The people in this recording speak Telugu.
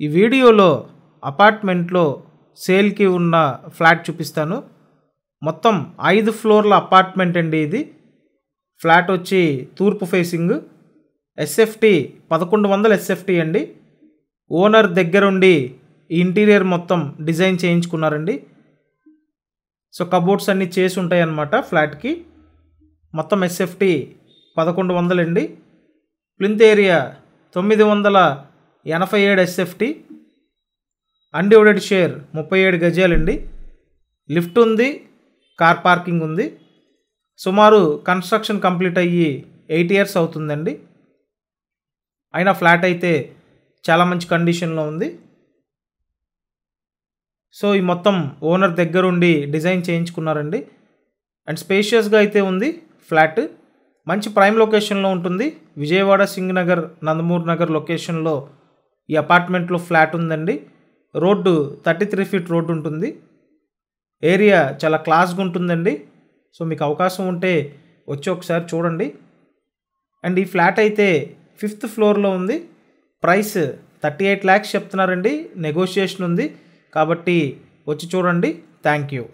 ఈ వీడియోలో అపార్ట్మెంట్లో సేల్కి ఉన్న ఫ్లాట్ చూపిస్తాను. మొత్తం 5 ఫ్లోర్ల అపార్ట్మెంట్ అండి. ఇది ఫ్లాట్ వచ్చి తూర్పు ఫేసింగ్, ఎస్ఎఫ్టీ 1100 ఎస్ఎఫ్టీ అండి. ఓనర్ దగ్గరుండి ఈ ఇంటీరియర్ మొత్తం డిజైన్ చేయించుకున్నారండి. సో కబోర్డ్స్ అన్నీ చేసి ఉంటాయి అన్నమాట ఫ్లాట్కి. మొత్తం ఎస్ఎఫ్టీ 1100 అండి. Plinth area 987 SFT. Undivided share 37 గజాలండి. లిఫ్ట్ ఉంది, కార్ పార్కింగ్ ఉంది. సుమారు కన్స్ట్రక్షన్ కంప్లీట్ అయ్యి 8 ఇయర్స్ అవుతుందండి. అయినా ఫ్లాట్ అయితే చాలా మంచి కండిషన్లో ఉంది. సో ఈ మొత్తం ఓనర్ దగ్గరుండి డిజైన్ చేయించుకున్నారండి. అండ్ స్పేషియస్గా అయితే ఉంది ఫ్లాట్. మంచి ప్రైమ్ లొకేషన్లో ఉంటుంది. విజయవాడ, సింగనగర్, నందమూర్ నగర్ లొకేషన్లో ఈ అపార్ట్మెంట్లో ఫ్లాట్ ఉందండి. రోడ్డు 33 ఫీట్ రోడ్డు ఉంటుంది. ఏరియా చాలా క్లాస్గా ఉంటుందండి. సో మీకు అవకాశం ఉంటే వచ్చి ఒకసారి చూడండి. అండ్ ఈ ఫ్లాట్ అయితే 5th ఫ్లోర్లో ఉంది. ప్రైస్ 38 lakhs చెప్తున్నారండి. నెగోషియేషన్ ఉంది కాబట్టి వచ్చి చూడండి. Thank you.